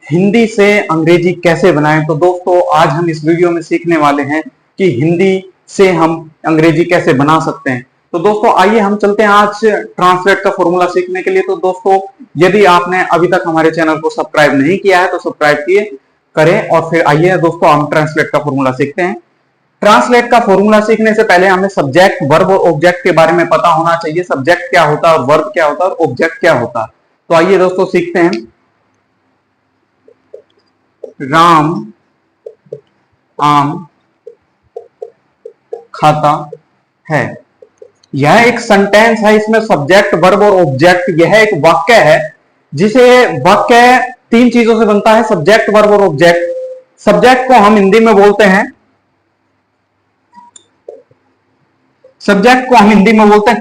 हिंदी से अंग्रेजी कैसे बनाएं। तो दोस्तों आज हम इस वीडियो में सीखने वाले हैं कि हिंदी से हम अंग्रेजी कैसे बना सकते हैं। तो दोस्तों आइए हम चलते हैं आज ट्रांसलेट का फॉर्मूला सीखने के लिए। तो दोस्तों यदि आपने अभी तक हमारे चैनल को सब्सक्राइब नहीं किया है तो सब्सक्राइब किए करें और फिर आइए दोस्तों हम ट्रांसलेट का फॉर्मूला सीखते हैं। ट्रांसलेट का फॉर्मूला सीखने से पहले हमें सब्जेक्ट, वर्ब और ऑब्जेक्ट के बारे में पता होना चाहिए। सब्जेक्ट क्या होता है और वर्ब क्या होता है और ऑब्जेक्ट क्या होता है। तो आइए दोस्तों सीखते हैं। राम आम खाता है, यह एक सेंटेंस है। इसमें सब्जेक्ट, वर्ब और ऑब्जेक्ट, यह एक वाक्य है जिसे वाक्य तीन चीजों से बनता है, सब्जेक्ट, वर्ब और ऑब्जेक्ट। सब्जेक्ट को हम हिंदी में बोलते हैं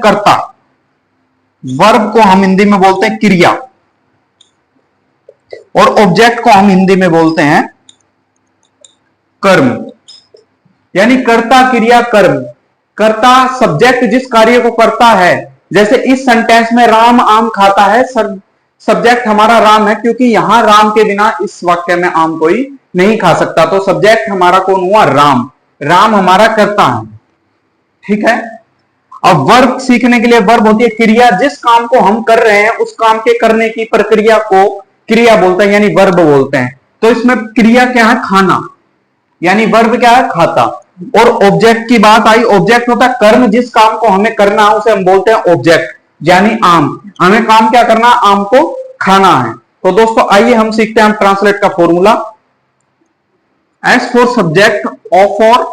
कर्ता। वर्ब को हम हिंदी में बोलते हैं क्रिया और ऑब्जेक्ट को हम हिंदी में बोलते हैं कर्म। यानी कर्ता, क्रिया, कर्म। कर्ता सब्जेक्ट जिस कार्य को करता है, जैसे इस सेंटेंस में राम आम खाता है, सब्जेक्ट हमारा राम है क्योंकि यहां राम के बिना इस वाक्य में आम कोई नहीं खा सकता। तो सब्जेक्ट हमारा कौन हुआ? राम। राम हमारा कर्ता है, ठीक है। अब वर्ब सीखने के लिए वर्ब होती है क्रिया। जिस काम को हम कर रहे हैं उस काम के करने की प्रक्रिया को क्रिया बोलते हैं, यानी वर्ब बोलते हैं। तो इसमें क्रिया क्या है? खाना, यानी वर्ब क्या है? खाता। और ऑब्जेक्ट की बात आई, ऑब्जेक्ट होता है कर्म। जिस काम को हमें करना है उसे हम बोलते हैं ऑब्जेक्ट, यानी आम। हमें काम क्या करना है? आम को खाना है। तो दोस्तों आइए हम सीखते हैं ट्रांसलेट का formula. S for subject, O for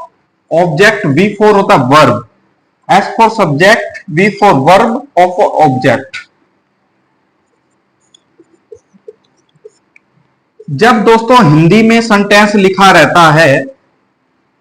object, V for होता है verb. S for subject, V for verb, O for object. जब दोस्तों हिंदी में सेंटेंस लिखा रहता है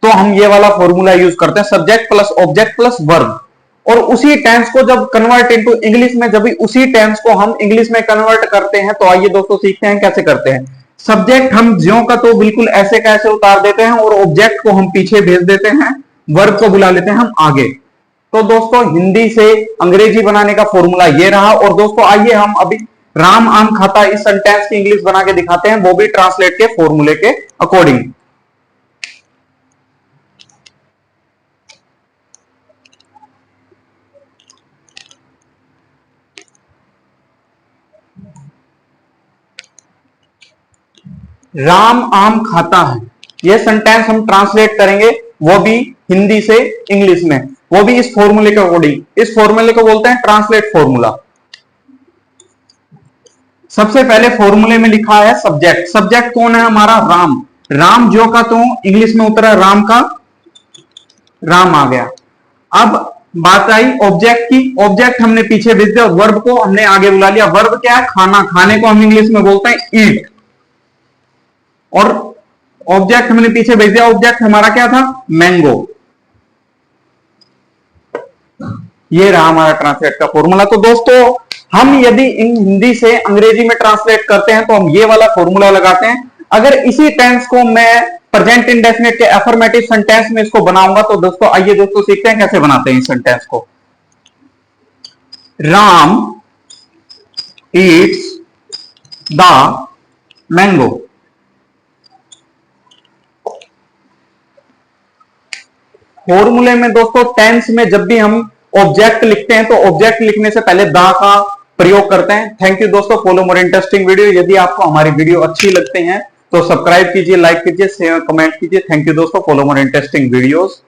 तो हम ये वाला फॉर्मूला यूज करते हैं, subject plus object plus verb. और उसी टेंस को जब कन्वर्ट इनटू इंग्लिश में, जब उसी टेंस को हम इंग्लिश में कन्वर्ट करते हैं, तो आइए दोस्तों सीखते हैं कैसे करते हैं। सब्जेक्ट हम ज्यों का तो बिल्कुल ऐसे कैसे उतार देते हैं और ऑब्जेक्ट को हम पीछे भेज देते हैं, वर्ब को बुला लेते हैं हम आगे। तो दोस्तों हिंदी से अंग्रेजी बनाने का फॉर्मूला ये रहा। और दोस्तों आइए हम अभी राम आम खाता इस सेंटेंस की इंग्लिश बना के दिखाते हैं, वो भी ट्रांसलेट के फॉर्मूले के अकॉर्डिंग। राम आम खाता है, यह सेंटेंस हम ट्रांसलेट करेंगे, वो भी हिंदी से इंग्लिश में, वो भी इस फॉर्मूले के अकॉर्डिंग। इस फॉर्मूले को बोलते हैं ट्रांसलेट फॉर्मूला। सबसे पहले फॉर्मूले में लिखा है सब्जेक्ट। सब्जेक्ट कौन है? हमारा राम। राम जो का तो इंग्लिश में उतरा, राम का राम आ गया। अब बात आई ऑब्जेक्ट की। ऑब्जेक्ट हमने पीछे भेज दिया, वर्ब को हमने आगे बुला लिया। वर्ब क्या है? खाना। खाने को हम इंग्लिश में बोलते हैं ईट। और ऑब्जेक्ट हमने पीछे भेज दिया, ऑब्जेक्ट हमारा क्या था? मैंगो। ये रहा हमारा ट्रांसलेट का फॉर्मूला। तो दोस्तों हम यदि हिंदी से अंग्रेजी में ट्रांसलेट करते हैं तो हम ये वाला फॉर्मूला लगाते हैं। अगर इसी टेंस को मैं प्रेजेंट इंडेफिनिट के अफर्मेटिव सेंटेंस में इसको बनाऊंगा तो दोस्तों आइए दोस्तों सीखते हैं कैसे बनाते हैं इस सेंटेंस को। Ram eats the mango. फॉर्मूले में दोस्तों टेंस में जब भी हम ऑब्जेक्ट लिखते हैं तो ऑब्जेक्ट लिखने से पहले दा का प्रयोग करते हैं। थैंक यू दोस्तों, फॉलो मोर इंटरेस्टिंग वीडियो। यदि आपको हमारी वीडियो अच्छी लगती है तो सब्सक्राइब कीजिए, लाइक कीजिए, शेयर कमेंट कीजिए। थैंक यू दोस्तों, फॉलो मोर इंटरेस्टिंग वीडियोस।